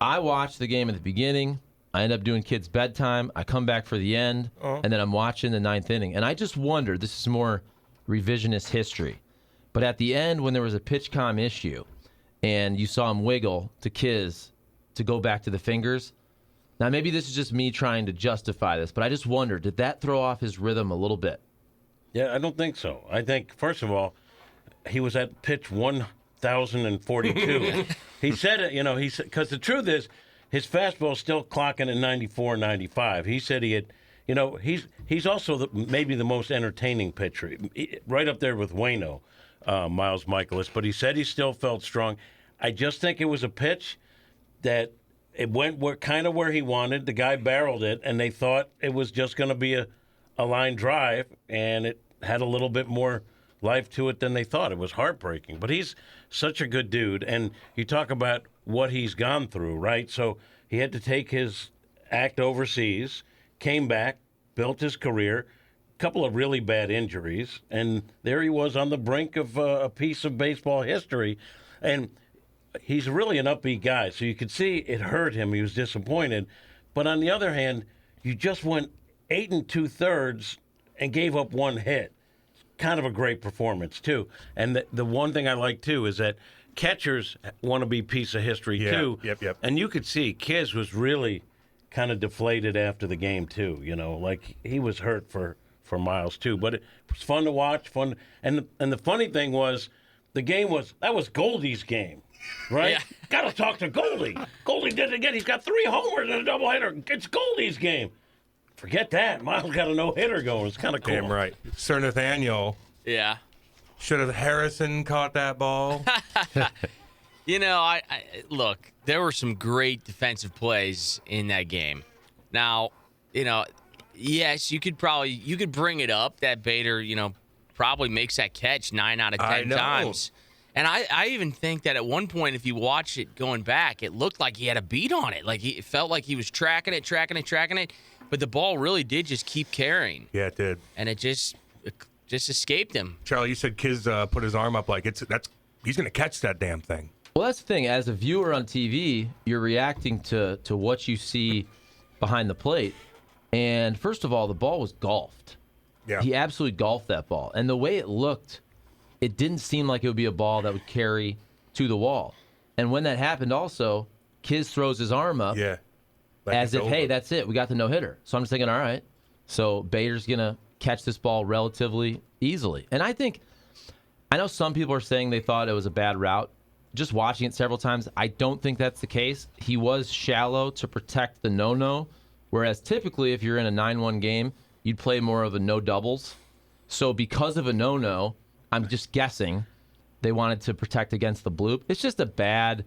I watched the game at the beginning. I end up doing kids' bedtime. I come back for the end, and then I'm watching the ninth inning. And I just wondered, this is more revisionist history, but at the end when there was a pitch comm issue and you saw him wiggle to Kiz to go back to the fingers, now maybe this is just me trying to justify this, but I just wondered, did that throw off his rhythm a little bit? Yeah, I don't think so. I think, first of all, he was at pitch 1,042. He said it, because the truth is, his fastball's still clocking at 94, 95. He said he had, he's also maybe the most entertaining pitcher, right up there with Waino, Miles Mikolas. But he said he still felt strong. I just think it was a pitch that it went kind of where he wanted. The guy barreled it, and they thought it was just going to be a line drive, and it had a little bit more life to it than they thought. It was heartbreaking. But he's such a good dude, and you talk about what he's gone through, right? So he had to take his act overseas, came back, built his career, a couple of really bad injuries, and there he was on the brink of a piece of baseball history. And he's really an upbeat guy, so you could see it hurt him. He was disappointed. But on the other hand, you just went 8 2/3 and gave up one hit. Kind of a great performance, too. And the one thing I like, too, is that catchers want to be piece of history, too. Yep. And you could see Kiz was really kind of deflated after the game, too. Like he was hurt for Miles, too. But it was fun to watch, fun. And the funny thing was, that was Goldie's game, right? Yeah. Got to talk to Goldie. Goldie did it again. He's got 3 homers and a doubleheader. It's Goldie's game. Forget that. Miles got a no-hitter going. It's kind of cool. Damn right. Sir Nathaniel. Yeah. Should have Harrison caught that ball? I look, there were some great defensive plays in that game. Now, yes, you could bring it up that Bader, probably makes that catch 9 out of 10 times. And I even think that at one point, if you watch it going back, it looked like he had a beat on it. Like it felt like he was tracking it. But the ball really did just keep carrying. Yeah, it did. And it just escaped him. Charlie, you said Kiz put his arm up like he's going to catch that damn thing. Well, that's the thing. As a viewer on TV, you're reacting to what you see behind the plate. And first of all, the ball was golfed. Yeah. He absolutely golfed that ball. And the way it looked, it didn't seem like it would be a ball that would carry to the wall. And when that happened also, Kiz throws his arm up as if, hey, that's it. We got the no-hitter. So I'm just thinking, all right, so Bader's going to catch this ball relatively easily. And I know some people are saying they thought it was a bad route. Just watching it several times, I don't think that's the case. He was shallow to protect the no-no, whereas typically if you're in a 9-1 game, you'd play more of a no doubles. So because of a no-no, I'm just guessing they wanted to protect against the bloop. It's just it's bad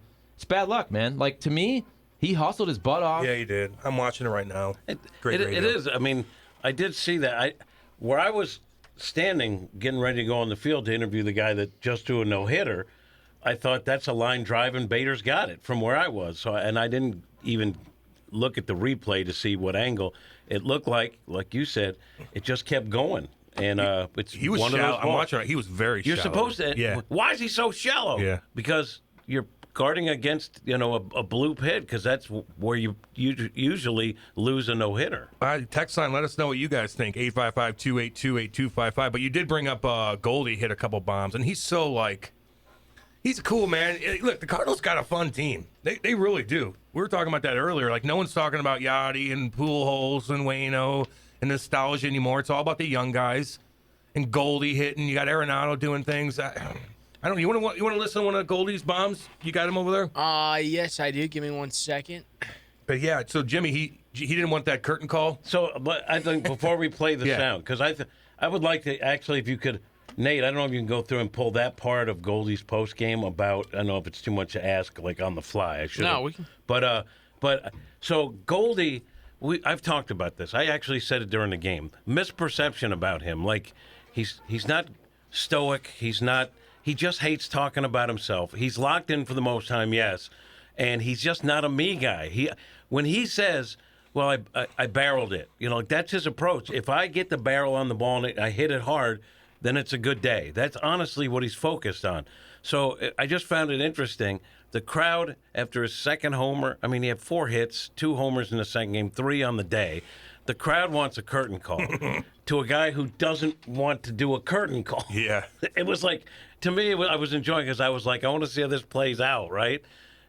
luck, man. Like, to me, he hustled his butt off. Yeah, he did. I'm watching it right now. It is. I mean, I did see that. Where I was standing, getting ready to go on the field to interview the guy that just threw a no-hitter, I thought that's a line drive and Bader's got it from where I was. So, and I didn't even look at the replay to see what angle. It looked like you said, it just kept going. And he was one shallow. of those balls. I'm watching it. He was very shallow. You're supposed to. Yeah. Why is he so shallow? Yeah. Because you're guarding against a bloop hit, because that's where you usually lose a no-hitter. Text line, let us know what you guys think. 855-282-8255. But you did bring up Goldie hit a couple bombs, and he's a cool man. Look, the Cardinals got a fun team. They really do. We were talking about that earlier. Like, no one's talking about Yachty and Pujols and Waino and nostalgia anymore. It's all about the young guys and Goldie hitting. You got Arenado doing things. I don't. You want to listen to one of Goldie's bombs? You got him over there? Yes, I do. Give me 1 second. But yeah, so Jimmy, he didn't want that curtain call. So, but I think before we play the sound, because I would like to actually, if you could, Nate, I don't know if you can go through and pull that part of Goldie's post game about. I don't know if it's too much to ask, like on the fly. I should. No, we can. But so Goldie, I've talked about this. I actually said it during the game. Misperception about him, like he's not stoic. He just hates talking about himself. He's locked in for the most time, yes, and he's just not a me guy. When he says, well, I barreled it, that's his approach. If I get the barrel on the ball and I hit it hard, then it's a good day. That's honestly what he's focused on. So I just found it interesting the crowd, after his second homer, I mean, he had 4 hits, 2 homers in the second game, 3 on the day. The crowd wants a curtain call to a guy who doesn't want to do a curtain call. Yeah. It was like, to me, I was enjoying because I was like, I want to see how this plays out, right?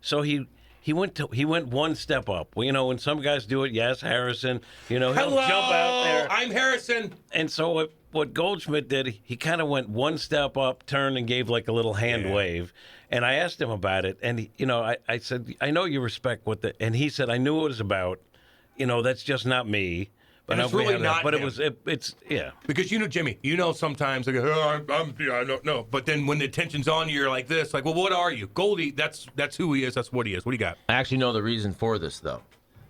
So he went one step up. Well, you know, when some guys do it, yes, Harrison, you know, he'll jump out there. I'm Harrison. And so what Goldschmidt did, he kind of went one step up, turned, and gave like a little hand wave. And I asked him about it, and you know, I said, I know you respect and he said, I knew what it was about. You know, that's just not me. But it's really not. But him. it's yeah. Because you know, Jimmy, you know, sometimes like, I don't know. But then when the tension's on you, you're like this, like, well, what are you, Goldie? That's who he is. That's what he is. What do you got? I actually know the reason for this though,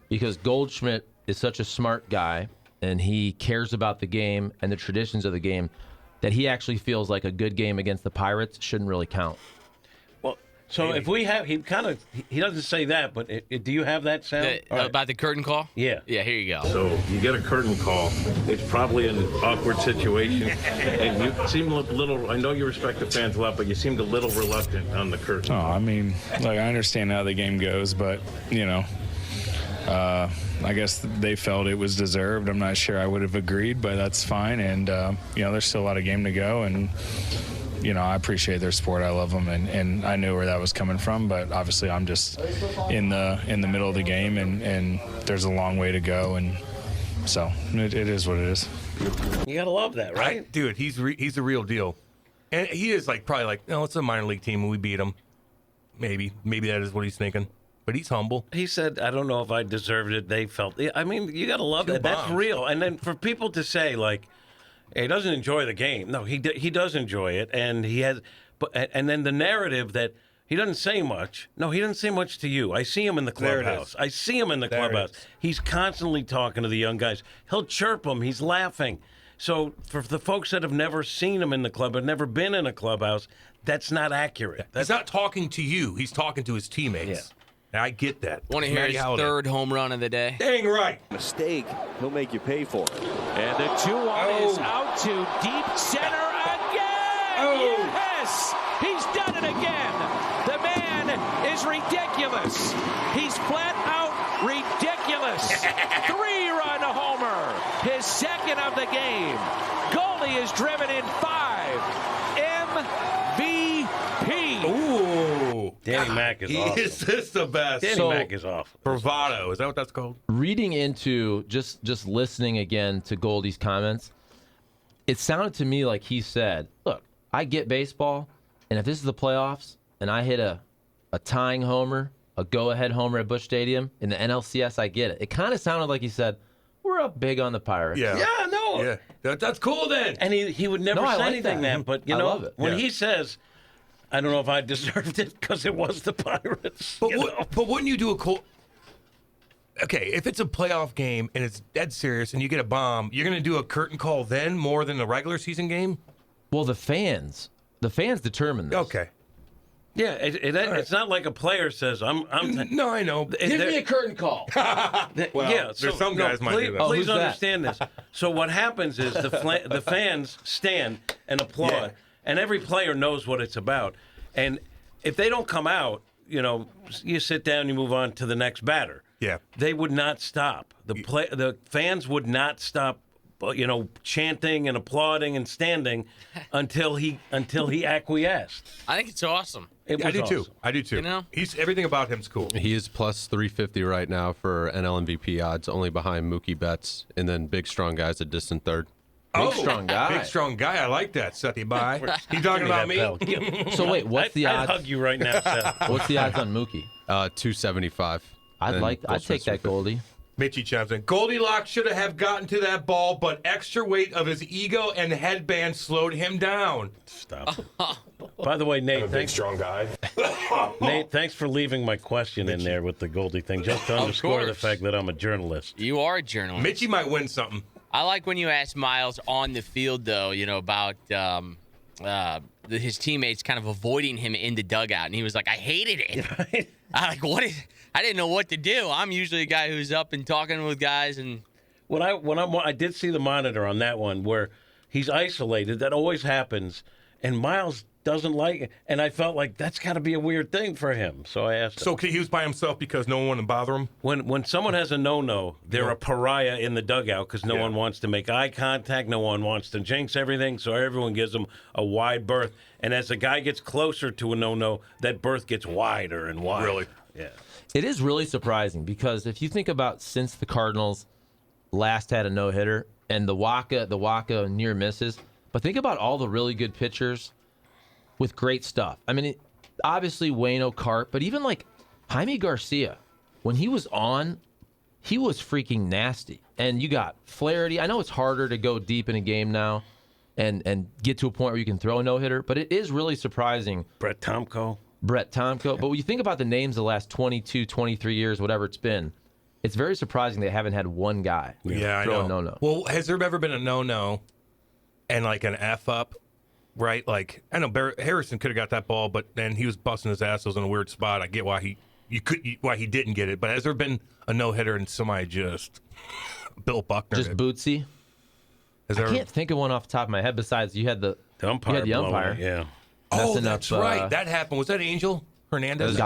because Goldschmidt is such a smart guy, and he cares about the game and the traditions of the game, that he actually feels like a good game against the Pirates shouldn't really count. So if we have, he doesn't say that, but do you have that sound? About the curtain call? Yeah. Yeah, here you go. So you get a curtain call. It's probably an awkward situation. And you seem a little, I know you respect the fans a lot, but you seemed a little reluctant on the curtain. Oh, I mean, like, I understand how the game goes, but, you know, I guess they felt it was deserved. I'm not sure I would have agreed, but that's fine. And, you know, there's still a lot of game to go. And, you know, I appreciate their support. I love them, and I knew where that was coming from. But obviously, I'm just in the middle of the game, and there's a long way to go, and so it is what it is. You gotta love that, right? Dude, he's the real deal, and he is like probably like, no, it's a minor league team and we beat them. Maybe that is what he's thinking. But he's humble. He said, I don't know if I deserved it. They felt it. I mean, you gotta love that. That's real. And then for people to say like, he doesn't enjoy the game. No, he does enjoy it, and he has. And then the narrative that he doesn't say much. No, he doesn't say much to you. I see him in the clubhouse. I see him in the clubhouse. He's constantly talking to the young guys. He'll chirp them. He's laughing. So for the folks that have never seen him in the club, have never been in a clubhouse, that's not accurate. He's not talking to you. He's talking to his teammates. Yeah. I get that. Want to hear his third home run of the day? Dang right. Mistake, he'll make you pay for it. And the 2-1 is out to deep center again. Oh. Yes, he's done it again. The man is ridiculous. He's flat out ridiculous. 3-run homer, his second of the game. Goldie is driven in 5. MVP. Ooh. Danny Mac is awesome. Is this the best? Danny Mac is awesome. Bravado. Is that what that's called? Reading into just listening again to Goldie's comments, it sounded to me like he said, look, I get baseball, and if this is the playoffs and I hit a tying homer, a go-ahead homer at Busch Stadium in the NLCS, I get it. It kind of sounded like he said, we're up big on the Pirates. Yeah. Yeah, no. Yeah. That's cool then. And he would never say anything that, but you know, when he says, I don't know if I deserved it because it was the Pirates. But wouldn't you do a cool... Okay, if it's a playoff game and it's dead serious and you get a bomb, you're going to do a curtain call then more than a regular season game? Well, the fans determine this. Okay. Yeah, it's not like a player says, No, I know. Give me a curtain call. Well, yeah, there's some guys might do that. Please who's that? understand this. So what happens is the fans stand and applaud, and every player knows what it's about. And if they don't come out, you know, you sit down, you move on to the next batter. Yeah. They would not stop. The fans would not stop, you know, chanting and applauding and standing until he acquiesced. I think it's awesome. I do too. I do too. You know? Everything about him's cool. He is plus 350 right now for NL MVP odds, only behind Mookie Betts, and then big strong guys a distant third. Big strong guy. Big strong guy. I like that, Sethy. Bye. He talking about me? So wait, what's the odds? I'd hug you right now, Seth. What's the odds on Mookie? 275. I'd take that Goldie. Mitchie chimes in. Goldilocks should have gotten to that ball, but extra weight of his ego and headband slowed him down. Stop. By the way, Nate, thanks. Strong guy. Nate, thanks for leaving my question in there with the Goldie thing, just to underscore the course. fact that I'm a journalist. You are a journalist. Mitchie might win something. I like when you ask Miles on the field, though, you know, about his teammates kind of avoiding him in the dugout. And he was like, I hated it. I didn't know what to do. I'm usually a guy who's up and talking with guys. And I did see the monitor on that one where he's isolated. That always happens. And Miles doesn't like it. And I felt like that's got to be a weird thing for him. So I asked him. So he was by himself because no one wanted to bother him? When someone has a no-no, they're a pariah in the dugout because no one wants to make eye contact. No one wants to jinx everything, so everyone gives them a wide berth. And as the guy gets closer to a no-no, that berth gets wider and wider. Really? Yeah. It is really surprising because if you think about since the Cardinals last had a no-hitter and the Waka near misses, but think about all the really good pitchers with great stuff. I mean, obviously Waino, Carp, but even like Jaime Garcia, when he was on, he was freaking nasty. And you got Flaherty. I know it's harder to go deep in a game now and get to a point where you can throw a no-hitter, but it is really surprising. Brett Tomko. But when you think about the names the last 22, 23 years, whatever it's been, it's very surprising they haven't had one guy throw a no-no. Well, has there ever been a no-no and like an F-up? Right, like I know Harrison could have got that ball, but then he was busting his ass. It was in a weird spot. I get why he didn't get it. But has there been a no hitter and somebody just Bill Buckner? Just Bootsy? I can't think of one off the top of my head. Besides, you had the umpire. You had the umpire. Yeah. Oh, that's right. That happened. Was that Angel Hernandez?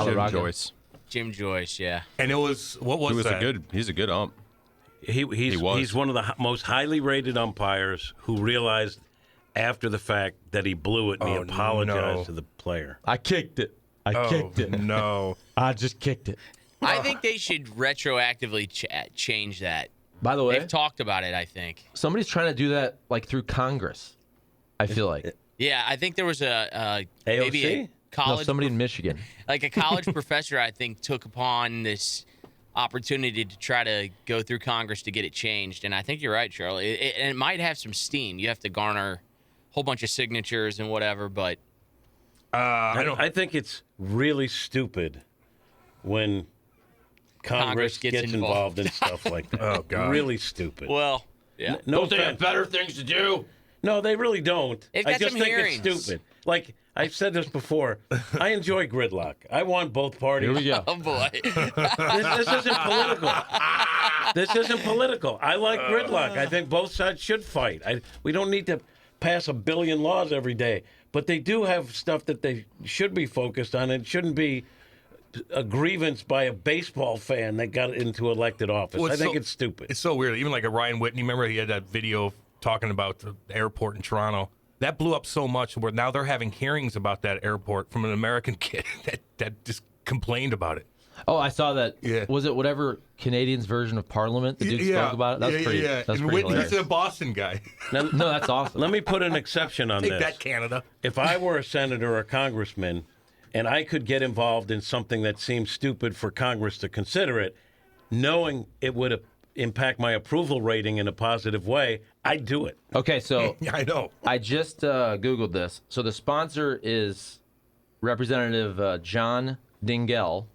Jim Joyce. Yeah. And it was that? He's a good ump. He's one of the most highly rated umpires who realized after the fact that he blew it and he apologized to the player. I kicked it. I kicked it. No. I just kicked it. I think they should retroactively change that. By the way, they've talked about it, I think. Somebody's trying to do that like through Congress, I feel like. Yeah, I think there was AOC? maybe a college somebody in Michigan. Like a college professor, I think, took upon this opportunity to try to go through Congress to get it changed. And I think you're right, Charlie. It might have some steam. You have to garner whole bunch of signatures and whatever, but I think it's really stupid when Congress gets involved in stuff like that. Oh God, really stupid. Well, yeah. Don't they have better things to do? No, they really don't. They've got I just some think hearings. it's stupid. Like I've said this before, I enjoy gridlock. I want both parties. Here we go. Oh boy, this isn't political. This isn't political. I like gridlock. I think both sides should fight. We don't need to pass a billion laws every day, but they do have stuff that they should be focused on. It shouldn't be a grievance by a baseball fan that got into elected office. Well, I think it's stupid. It's so weird. Even like a Ryan Whitney, remember he had that video talking about the airport in Toronto. That blew up so much where now they're having hearings about that airport from an American kid that just complained about it. Oh, I saw that. Yeah. Was it whatever Canadian's version of Parliament? The dude spoke about it? That's pretty That's and pretty Whitney's a Boston guy. Now, no, that's awesome. Let me put an exception on Take this. that, Canada. If I were a senator or a congressman and I could get involved in something that seems stupid for Congress to consider it, knowing it would impact my approval rating in a positive way, I'd do it. Okay, so I know. I just Googled this. So the sponsor is Representative John Dingell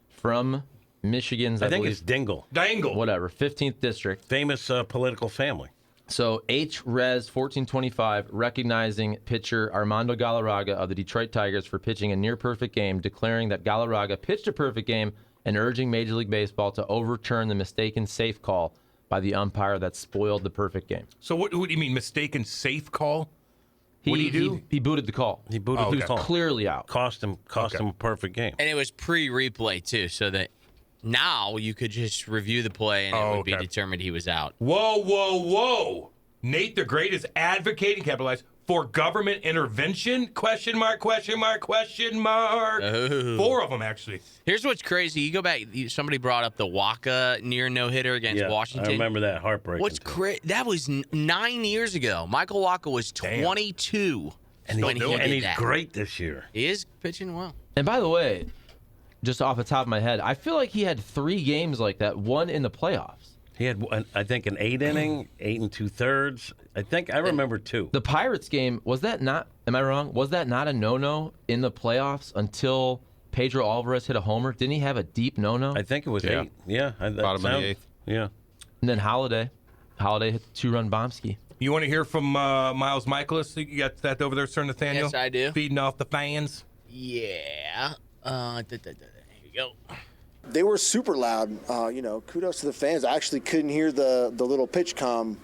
from Michigan's, I think it's Dingle. Whatever, 15th District. Famous political family. So Res 1425 recognizing pitcher Armando Galarraga of the Detroit Tigers for pitching a near-perfect game, declaring that Galarraga pitched a perfect game and urging Major League Baseball to overturn the mistaken safe call by the umpire that spoiled the perfect game. So what do you mean, mistaken safe call? What did he do? He booted the call. He booted the call. Clearly out. Cost him a perfect game. And it was pre-replay too, so that now you could just review the play and it would be determined he was out. Whoa. Nate the Great is advocating, capitalized, for government intervention? Question mark. Oh. 4 of them, actually. Here's what's crazy. You go back, somebody brought up the Waka near no-hitter against Washington. I remember that. Heartbreaking. What's crazy? That was 9 years ago. Michael Waka was 22 when he did he's that. Great this year. He is pitching well. And by the way, just off the top of my head, I feel like he had 3 games like that, one in the playoffs. He had, I think, an 8-inning, 8 2/3. I remember 2. The Pirates game, was that not, am I wrong? Was that not a no-no in the playoffs until Pedro Alvarez hit a homer? Didn't he have a deep no-no? I think it was 8. Yeah. Bottom of the 8th. Yeah. And then Holiday hit the 2-run bomb-ski. You want to hear from Miles Mikolas? You got that over there, Sir Nathaniel? Yes, I do. Feeding off the fans? Yeah. Here you go. They were super loud. Kudos to the fans. I actually couldn't hear the little pitch comm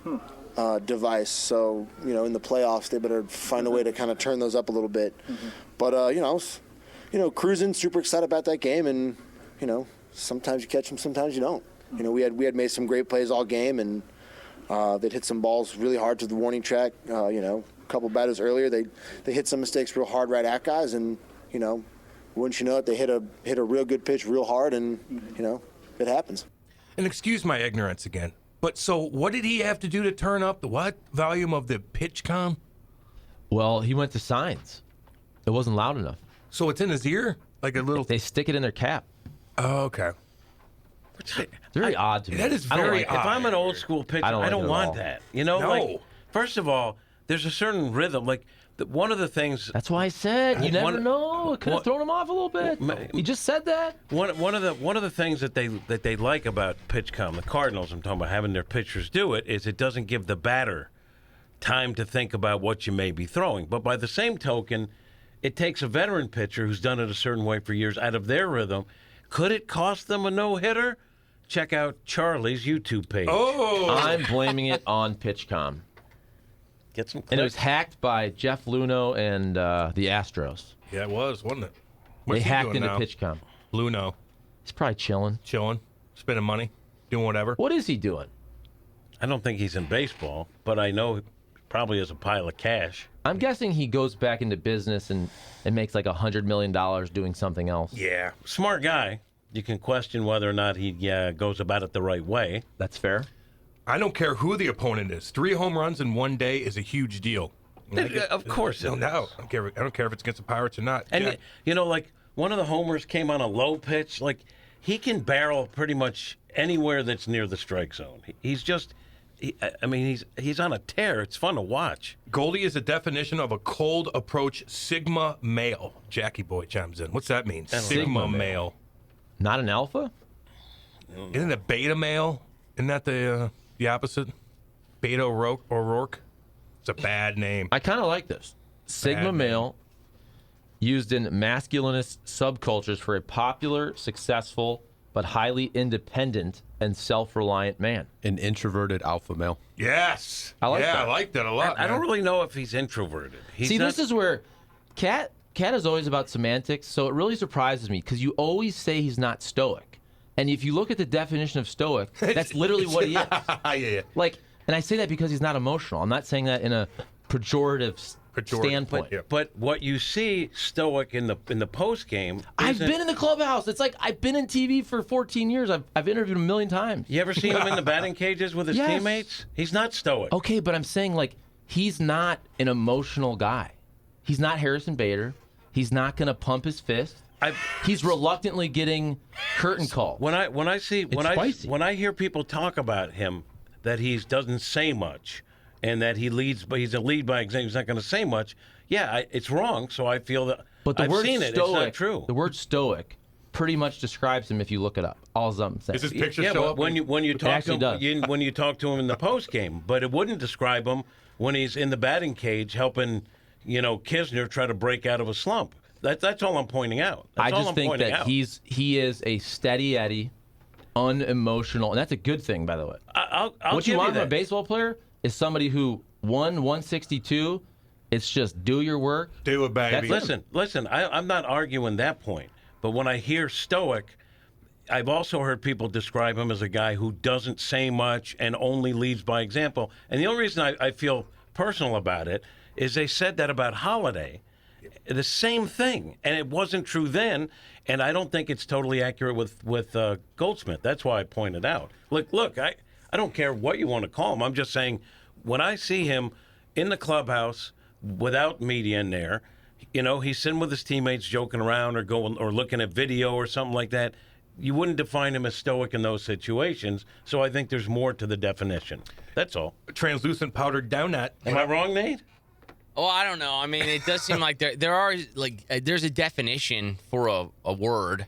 device. So, in the playoffs, they better find a way to kind of turn those up a little bit. Mm-hmm. But, cruising, super excited about that game. And, sometimes you catch them, sometimes you don't. We had made some great plays all game, and they'd hit some balls really hard to the warning track. A couple batters earlier, they hit some mistakes real hard right at guys, and, wouldn't you know it, they hit a real good pitch real hard, and, it happens. And excuse my ignorance again. But so what did he have to do to turn up the what volume of the pitch com? Well, he went to signs. It wasn't loud enough. So it's in his ear? Like a little... They stick it in their cap. Oh, okay. It's very odd to me. That is very odd. If I'm an old school pitcher, I don't want that. No. First of all, there's a certain rhythm. One of the things... That's why I said you never know. It could have thrown him off a little bit. He just said that. One of the things that they like about PitchCom, the Cardinals, I'm talking about having their pitchers do it, is it doesn't give the batter time to think about what you may be throwing. But by the same token, it takes a veteran pitcher who's done it a certain way for years out of their rhythm. Could it cost them a no-hitter? Check out Charlie's YouTube page. Oh, I'm blaming it on PitchCom. Get some clicks. And it was hacked by Jeff Luhnow and the Astros. Yeah, it was, wasn't it? They hacked into now? PitchCom. Luhnow. He's probably chilling. Spending money, doing whatever. What is he doing? I don't think he's in baseball, but I know he probably has a pile of cash. I'm guessing he goes back into business and makes like $100 million doing something else. Yeah, smart guy. You can question whether or not he goes about it the right way. That's fair. I don't care who the opponent is. 3 home runs in one day is a huge deal. Of course it is. No, I don't care if it's against the Pirates or not. And, one of the homers came on a low pitch. He can barrel pretty much anywhere that's near the strike zone. He's just... he's on a tear. It's fun to watch. Goldie is a definition of a cold approach Sigma male. Jackie Boy chimes in. What's that mean? Sigma male. Not an alpha? Isn't it beta male? Isn't that the opposite? Beta O'Rourke? It's a bad name. I kind of like this. Sigma male, used in masculinist subcultures for a popular, successful, but highly independent and self-reliant man. An introverted alpha male. Yes. I like that. I like that a lot. I don't really know if he's introverted. This is where Cat is always about semantics, so it really surprises me because you always say he's not stoic. And if you look at the definition of stoic, that's literally what he is. Yeah. And I say that because he's not emotional. I'm not saying that in a pejorative standpoint. But what you see stoic in the post game. I've been in the clubhouse. It's like I've been in TV for 14 years. I've interviewed him a million times. You ever seen him in the batting cages with his teammates? He's not stoic. Okay, but I'm saying he's not an emotional guy. He's not Harrison Bader. He's not going to pump his fist. He's reluctantly getting curtain call. When I hear people talk about him, that he doesn't say much, and that he's a lead by example. He's not going to say much. Yeah, it's wrong. So I feel that. But I've seen it. It's not true. The word stoic pretty much describes him if you look it up. All I'm saying. Does his picture show up? When you talk to him, when you talk to him in the post game, but it wouldn't describe him when he's in the batting cage helping, Kisner try to break out of a slump. That's all I'm pointing out. I just think that he is a steady Eddie, unemotional, and that's a good thing, by the way. What you want from a baseball player is somebody who won 162. It's just do your work. Do it, baby. Listen. I'm not arguing that point, but when I hear stoic, I've also heard people describe him as a guy who doesn't say much and only leads by example. And the only reason I feel personal about it is they said that about Holiday. The same thing, and it wasn't true then, and I don't think it's totally accurate with Goldschmidt. That's why I pointed out. Look, I don't care what you want to call him. I'm just saying when I see him in the clubhouse without media in there, he's sitting with his teammates joking around or going or looking at video or something like that. You wouldn't define him as stoic in those situations, so I think there's more to the definition. That's all. Translucent powdered downut. Am I wrong, Nate? Oh, I don't know. I mean, it does seem like there's a definition for a word,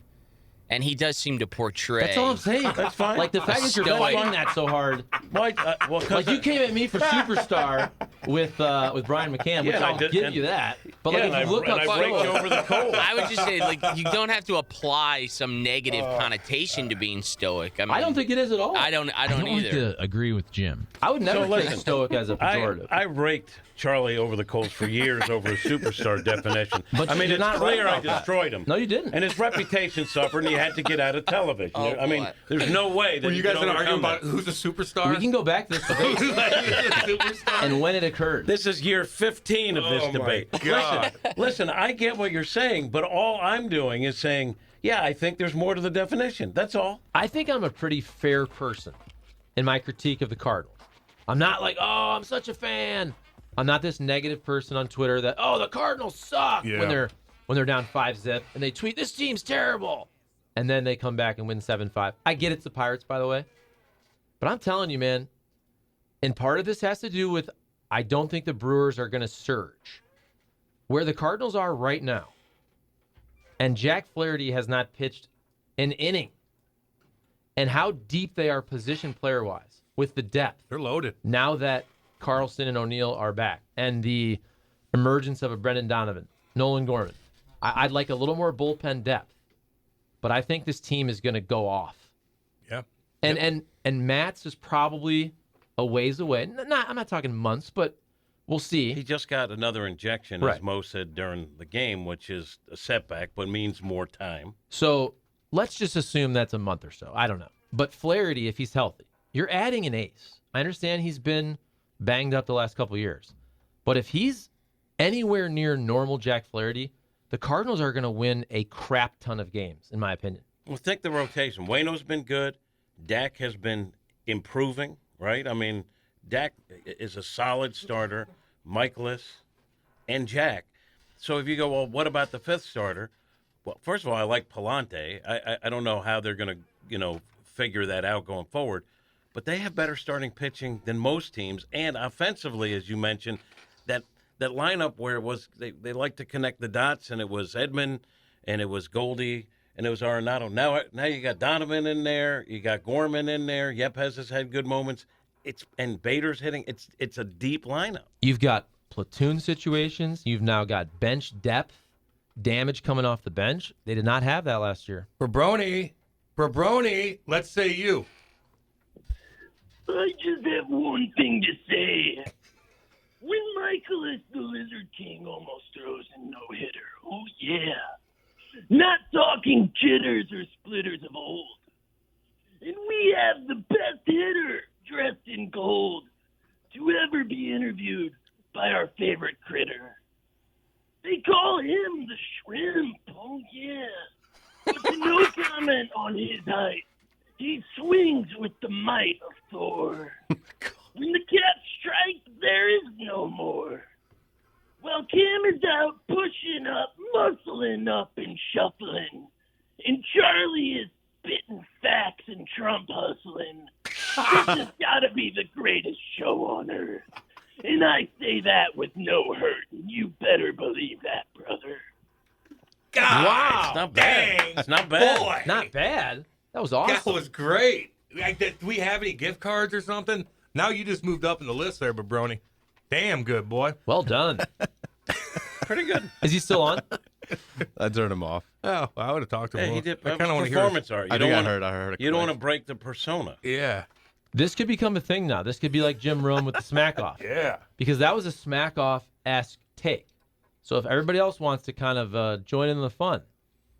and he does seem to portray. That's all I'm saying. That's fine. The fact that you're fighting that so hard. Well, you came at me for Superstar with Brian McCann, which I'll give you that. But like, if you look up I raked over the coals. I would just say, like, you don't have to apply some negative connotation to being stoic. I mean, I don't think it is at all. I don't either. Like to agree with Jim. I would never take stoic as a pejorative. I raked Charlie over the coals for years over a superstar definition. But I mean, it's clear I destroyed him. No, you didn't. And his reputation suffered, and he had to get out of television. I mean, there's no way that Were you guys going to argue about who's a superstar? We can go back to this debate and when it occurred. This is year 15 of this debate. God. Listen, I get what you're saying, but all I'm doing is saying, yeah, I think there's more to the definition. That's all. I think I'm a pretty fair person in my critique of the Cardinals. I'm not like, oh, I'm such a fan. I'm not this negative person on Twitter that, oh, the Cardinals suck when they're down 5-0 and they tweet, this team's terrible. And then they come back and win 7-5. I get it's the Pirates, by the way. But I'm telling you, man, and part of this has to do with I don't think the Brewers are going to surge. Where the Cardinals are right now, and Jack Flaherty has not pitched an inning, and how deep they are position player-wise with the depth. They're loaded. Now that Carlson and O'Neill are back, and the emergence of a Brendan Donovan, Nolan Gorman, I'd like a little more bullpen depth. But I think this team is going to go off. Yeah. And Matz is probably a ways away. I'm not talking months, but we'll see. He just got another injection, as Mo said during the game, which is a setback, but means more time. So let's just assume that's a month or so. I don't know. But Flaherty, if he's healthy, you're adding an ace. I understand he's been banged up the last couple of years. But if he's anywhere near normal Jack Flaherty, the Cardinals are going to win a crap ton of games, in my opinion. Well, think the rotation. Waino's been good. Dak has been improving, right? I mean, Dak is a solid starter. Mikolas and Jack. So if you go, well, what about the fifth starter? Well, first of all, I like Palante. I don't know how they're going to, figure that out going forward. But they have better starting pitching than most teams. And offensively, as you mentioned, that lineup where it was they like to connect the dots, and it was Edman, and it was Goldie, and it was Arenado. Now you got Donovan in there, you got Gorman in there. Yepes has had good moments. And Bader's hitting. It's a deep lineup. You've got platoon situations. You've now got bench depth, damage coming off the bench. They did not have that last year. Brabroni, let's say you. I just have one thing to say. When Michaelis, the Lizard King, almost throws a no-hitter, oh yeah. Not talking jitters or splitters of old. And we have the best hitter dressed in gold to ever be interviewed by our favorite critter. They call him the Shrimp, oh yeah. But no comment on his height. He swings with the might of Thor. When the cat strikes, there is no more. While Cam is out pushing up, muscling up and shuffling, and Charlie is spitting facts and Trump hustling, this has got to be the greatest show on earth. And I say that with no hurt, and you better believe that, brother. God, wow. It's not bad. It's not bad. Boy. Not bad. That was awesome. That was great. Do we have any gift cards or something? Now you just moved up in the list there, Brabroni. Damn good, boy. Well done. Pretty good. Is he still on? I turned him off. Oh, I would have talked to him. Hey, he did. I kind of want to hear Performance art. I heard. You don't want to break the persona. Yeah. This could become a thing now. This could be like Jim Rome with the smack off. Yeah. Because that was a smack off-esque take. So if everybody else wants to kind of join in the fun.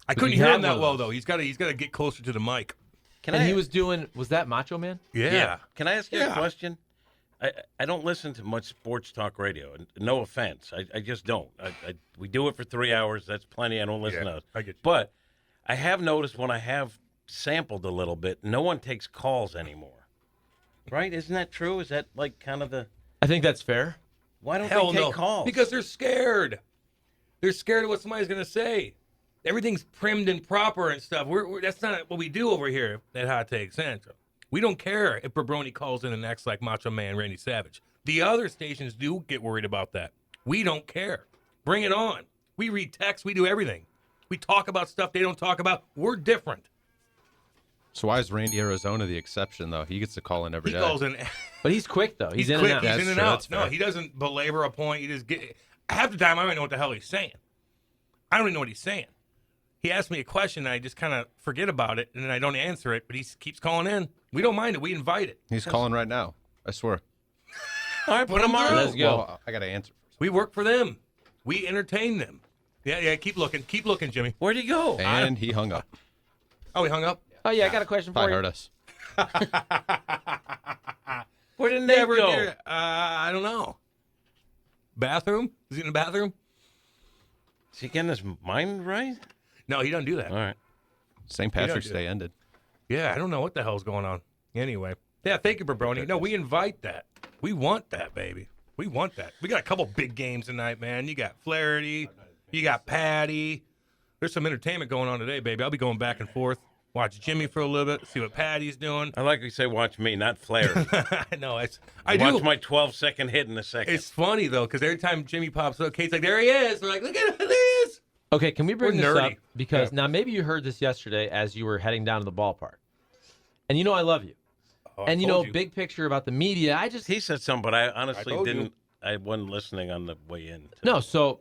I couldn't hear him that well, though. He's got to get closer to the mic. He was doing, was that Macho Man? Yeah. Can I ask you a question? I don't listen to much sports talk radio. No offense. I just don't. We do it for 3 hours. That's plenty. I don't listen to it. I get you. But I have noticed when I have sampled a little bit, no one takes calls anymore. Right? Isn't that true? Is that like kind of the... I think that's fair. Why don't they take calls? Because they're scared. They're scared of what somebody's going to say. Everything's primmed and proper and stuff. That's not what we do over here at Hot Take Central. We don't care if Brabroni calls in and acts like Macho Man Randy Savage. The other stations do get worried about that. We don't care. Bring it on. We read text. We do everything. We talk about stuff they don't talk about. We're different. So why is Randy Arizona the exception, though? He gets to call in every day. He calls in. But he's quick, though. He's in quick. and out. He's in and out. No, he doesn't belabor a point. He just half the time I don't even know what the hell he's saying. I don't even know what he's saying. He asks me a question, and I just kind of forget about it, and then I don't answer it, but he keeps calling in. We don't mind it. We invite it. He's calling right now. I swear. All right, put him on. Let's go. Well, I got to answer. We work for them. We entertain them. Yeah, keep looking. Keep looking, Jimmy. Where'd he go? And he hung up. Oh, he hung up? Oh, yeah, I got a question for Probably you. heard us. Where did Nate go? I don't know. Bathroom? Is he in the bathroom? Is he getting his mind right? No, he doesn't do that. All right. St. Patrick's Day ended. Yeah, I don't know what the hell's going on. Anyway. Yeah, thank you, Brony. No, we invite that. We want that, baby. We want that. We got a couple big games tonight, man. You got Flaherty. You got Patty. There's some entertainment going on today, baby. I'll be going back and forth. Watch Jimmy for a little bit. See what Patty's doing. I like you say watch me, not Flaherty. No, I watch do. my 12-second hit in a second. It's funny, though, because every time Jimmy pops up, Kate's like, there he is. We're like, look at him. There he is. Okay, can we bring We're this nerdy. up? Because now maybe you heard this yesterday as you were heading down to the ballpark. And you know I love you. And big picture about the media, He said something, but I honestly told didn't. you. I wasn't listening on the way in. No, so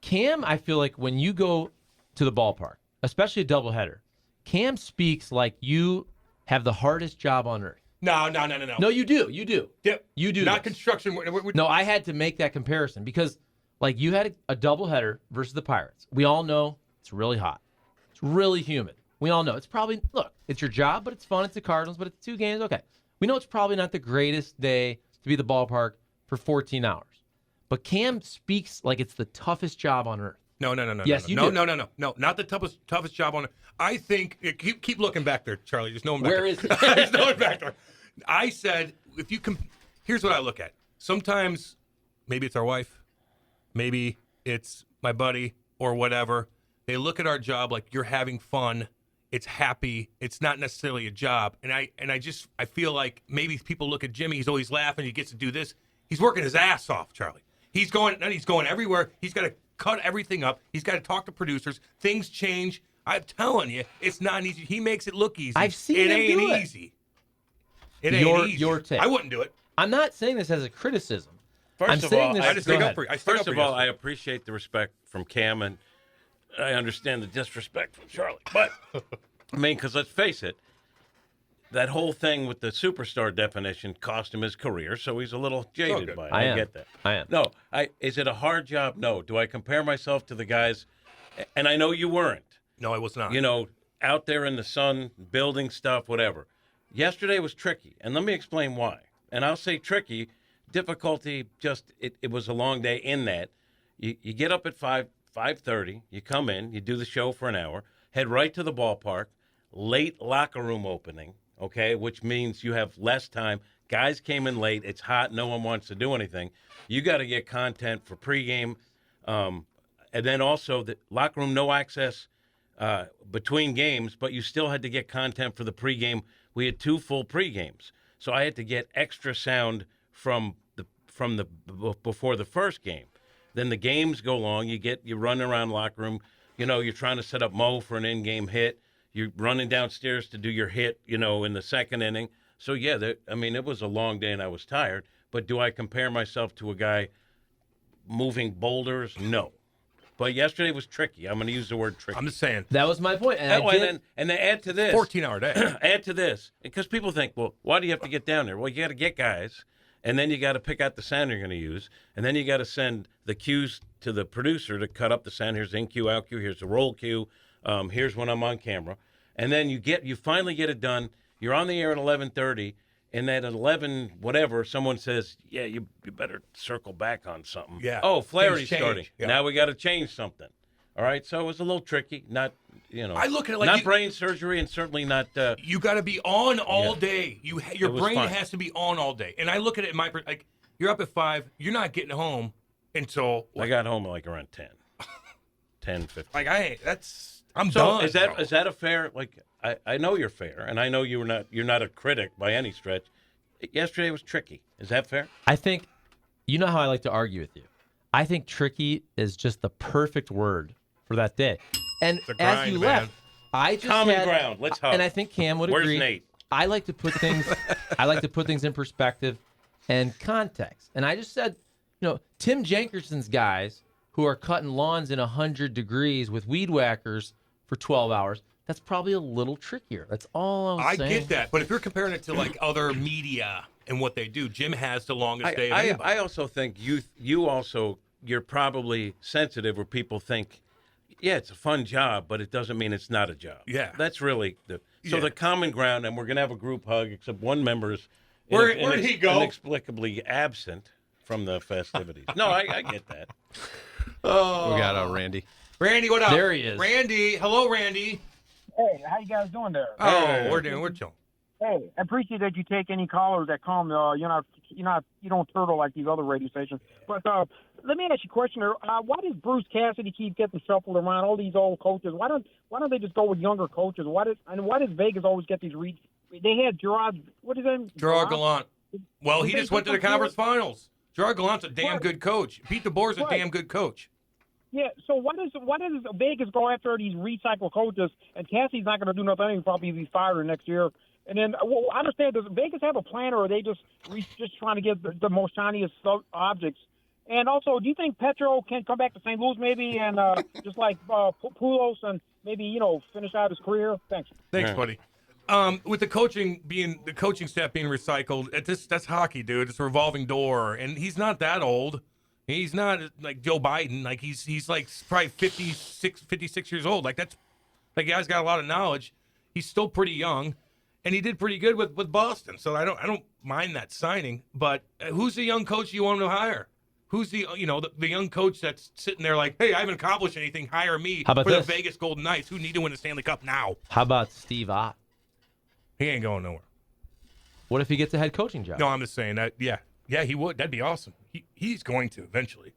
Cam, I feel like when you go to the ballpark, especially a doubleheader, Cam speaks like you have the hardest job on earth. No. No, you do. You do. Yep. You do. Not this. construction. No, I had to make that comparison because, like, you had a doubleheader versus the Pirates. We all know it's really hot. It's really humid. We all know. It's probably, look, it's your job, but it's fun. It's the Cardinals, but it's 2 games. Okay. We know it's probably not the greatest day to be at the ballpark for 14 hours. But Cam speaks like it's the toughest job on earth. No. Yes, you do. No. Not the toughest job on it. I think, keep looking back there, Charlie. There's no one back Where there. is it? There's no one back there. I said, if you here's what I look at. Sometimes, maybe it's our wife, maybe it's my buddy or whatever. They look at our job like you're having fun. It's happy. It's not necessarily a job. And I feel like maybe people look at Jimmy. He's always laughing. He gets to do this. He's working his ass off, Charlie. He's going everywhere. He's got to cut everything up. He's got to talk to producers. Things change. I'm telling you, it's not easy. He makes it look easy. I've seen him ain't do it. easy. It ain't easy. Your take. I wouldn't do it. I'm not saying this as a criticism. First of all, I just stick up for you. First of all, I appreciate the respect from Cam, and I understand the disrespect from Charlie. But, I mean, because let's face it, that whole thing with the superstar definition cost him his career, so he's a little jaded by it. I get that. I am. No, is it a hard job? No. Do I compare myself to the guys? And I know you weren't. No, I was not. Out there in the sun, building stuff, whatever. Yesterday was tricky, and let me explain why. And I'll say tricky, difficulty, just it was a long day in that. You get up at 5:30, you come in, you do the show for an hour, head right to the ballpark, late locker room opening, okay, which means you have less time. Guys came in late, it's hot, no one wants to do anything. You got to get content for pregame, and then also the locker room, no access between games, but you still had to get content for the pregame. We had 2 full pregames, so I had to get extra sound from the before the first game. Then the games go long. You run around locker room. You're trying to set up Mo for an in-game hit. You're running downstairs to do your hit. In the second inning. So yeah, it was a long day and I was tired. But do I compare myself to a guy moving boulders? No. But yesterday was tricky. I'm going to use the word tricky. I'm just saying. That was my point. And then add to this. 14-hour day. Add to this. Because people think, well, why do you have to get down there? Well, you got to get guys. And then you got to pick out the sound you're going to use. And then you got to send the cues to the producer to cut up the sound. Here's in cue, out cue. Here's the roll cue. Here's when I'm on camera. And then you finally get it done. You're on the air at 11:30. And at 11 whatever, someone says, yeah, you better circle back on something. Yeah. Oh, Flaherty's Things change. starting. Yeah. Now we got to change something. All right. So it was a little tricky. Not, I look at it like not brain surgery and certainly not. You got to be on all day. Your brain fun. has to be on all day. And I look at it like you're up at 5. You're not getting home until I got home like around 10, 10:15. Like I'm done. Is that a fair? Like I know you're fair, and I know you're not a critic by any stretch. Yesterday was tricky. Is that fair? I think, you know how I like to argue with you. I think tricky is just the perfect word for that day. And as you left, I just common ground. Let's hug. And I think Cam would Where's agree. Nate? I like to put things in perspective and context. And I just said, Tim Jenkinson's guys who are cutting lawns in 100 degrees with weed whackers for 12 hours, that's probably a little trickier. That's all I was saying. I get that, but if you're comparing it to like other media and what they do, Jim has the longest day of anybody. I also think you're probably sensitive where people think, yeah, it's a fun job, but it doesn't mean it's not a job. Yeah. That's really the common ground, and we're going to have a group hug, except one member's Where did he go? Inexplicably absent from the festivities. No, I get that. Oh, we got Randy. Randy, what up? There he is. Randy, hello, Randy. Hey, how you guys doing there? Oh, we're chilling. Hey, I appreciate that you take any callers that come. You don't turtle like these other radio stations. But let me ask you a question. Why does Bruce Cassidy keep getting shuffled around? All these old coaches. Why don't they just go with younger coaches? Why does Vegas always get these reads? They had Gerard. What is his name? Gerard Gallant. Well, he just went to the conference finals. Gerard Gallant's a damn good coach. Pete DeBoer's a damn good coach. Yeah, so why does Vegas go after these recycled coaches, and Cassie's not going to do nothing, probably be fired next year? And then, I understand, does Vegas have a plan, or are they just trying to get the most shiniest objects? And also, do you think Petro can come back to St. Louis maybe and just like Poulos and maybe, finish out his career? Thanks, buddy. With the coaching staff being recycled, that's hockey, dude. It's a revolving door, and he's not that old. He's not like Joe Biden. Like he's like probably 56 years old. Like the guy's got a lot of knowledge. He's still pretty young, and he did pretty good with Boston. So I don't mind that signing. But who's the young coach you want to hire? Who's the young coach that's sitting there like, hey, I haven't accomplished anything. Hire me for the Vegas Golden Knights, who need to win the Stanley Cup now. How about Steve Ott? He ain't going nowhere. What if he gets a head coaching job? No, I'm just saying that. Yeah, he would. That'd be awesome. He's going to eventually.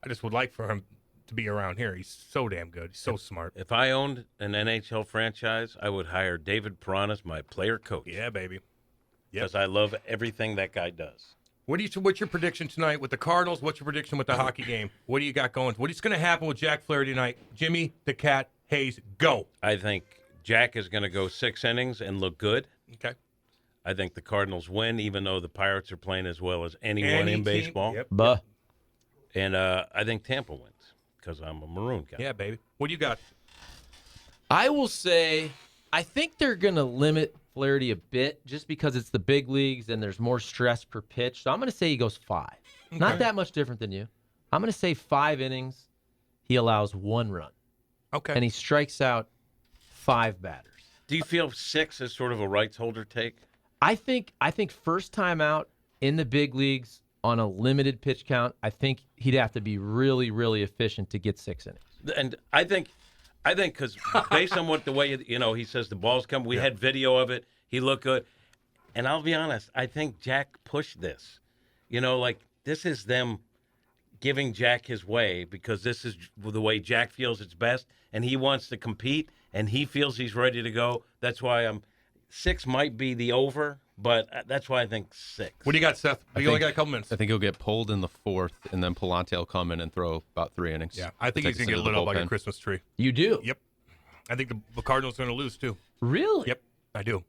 I just would like for him to be around here. He's so damn good. He's so smart. If I owned an NHL franchise, I would hire David Perron as my player coach. Yeah, baby. Because I love everything that guy does. What's your prediction tonight with the Cardinals? What's your prediction with the hockey game? What do you got going? What is going to happen with Jack Flaherty tonight? Jimmy, the Cat, Hayes, go. I think Jack is going to go 6 innings and look good. Okay. I think the Cardinals win, even though the Pirates are playing as well as anyone in baseball. Yep. And I think Tampa wins because I'm a Maroon guy. Yeah, baby. What do you got? I will say I think they're going to limit Flaherty a bit just because it's the big leagues and there's more stress per pitch. So I'm going to say he goes 5. Okay. Not that much different than you. I'm going to say 5 innings. He allows 1 run. Okay. And he strikes out 5 batters. Do you feel 6 is sort of a rights holder take? I think first time out in the big leagues on a limited pitch count, I think he'd have to be really, really efficient to get 6 innings. And I think because based on the way he says the ball's come, we had video of it. He looked good, and I'll be honest. I think Jack pushed this. This is them giving Jack his way because this is the way Jack feels it's best, and he wants to compete, and he feels he's ready to go. That's why 6 might be the over, but that's why I think 6. What do you got, Seth? You only got a couple minutes. I think he'll get pulled in the 4th, and then Palante will come in and throw about 3 innings. Yeah, I think he's going to get lit up like a Christmas tree. You do? Yep. I think the Cardinals are going to lose, too. Really? Yep, I do.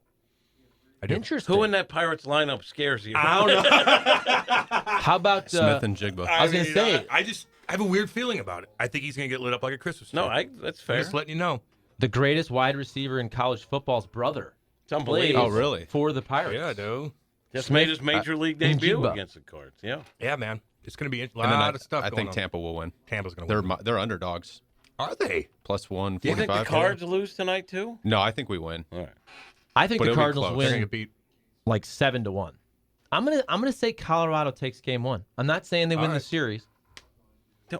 Interesting. Who in that Pirates lineup scares you? I don't know. How about Smith and Jigba? I was going to say. I have a weird feeling about it. I think he's going to get lit up like a Christmas tree. No, that's fair. I'm just letting you know. The greatest wide receiver in college football's brother. It's unbelievable. Oh, really? For the Pirates. Yeah, dude. Just made his major league debut against the Cards. Yeah. Yeah, man. It's going to be a lot of stuff I going think Tampa will win. Tampa's going to win. They're underdogs. Are they? Plus 145. Do you think the Cards lose tonight, too? No, I think we win. All right. I think the Cardinals They're win gonna beat. like 7-1. I'm gonna say Colorado takes game 1. I'm not saying they win the series,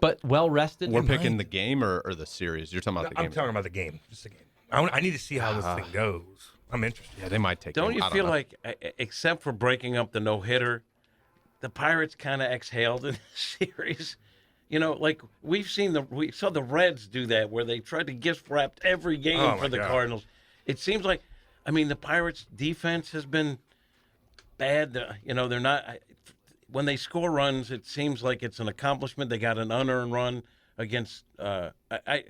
but well rested. We're picking the game or the series. You're talking about the game. I'm talking about the game. Just the game. I need to see how this thing goes. I'm interested. Yeah, they might take. Don't game. you I feel know. like, except for breaking up the no-hitter, the Pirates kind of exhaled in the series? We saw the Reds do that where they tried to gift wrap every game for the Cardinals. It seems like, the Pirates' defense has been bad. They're not. When they score runs, it seems like it's an accomplishment. They got an unearned run against. I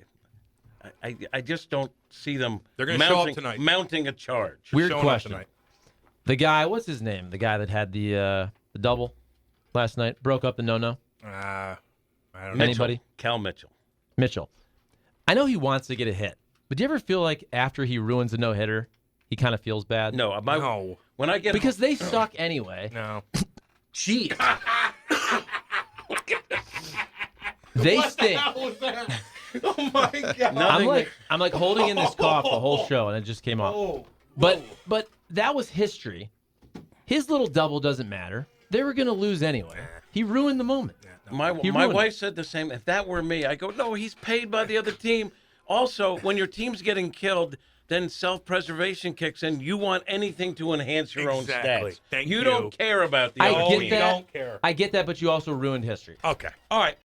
just don't see them. They're going to show up tonight. Mounting a charge. Weird question. The guy, what's his name? The guy that had the double last night, broke up the no-no. I don't know. Anybody? Cal Mitchell. Mitchell. I know he wants to get a hit, but do you ever feel like after he ruins a no-hitter, he kind of feels bad? No. When I get because they suck anyway. No. Jeez. They stink. Oh my God! I'm like holding in this cough the whole show, and it just came off. Oh. But that was history. His little double doesn't matter. They were going to lose anyway. He ruined the moment. My wife said the same. If that were me, I go, no, he's paid by the other team. Also, when your team's getting killed, then self-preservation kicks in. You want anything to enhance your own stats. Thank you don't care about the I other get team. that. You don't care. I get that, but you also ruined history. Okay. All right.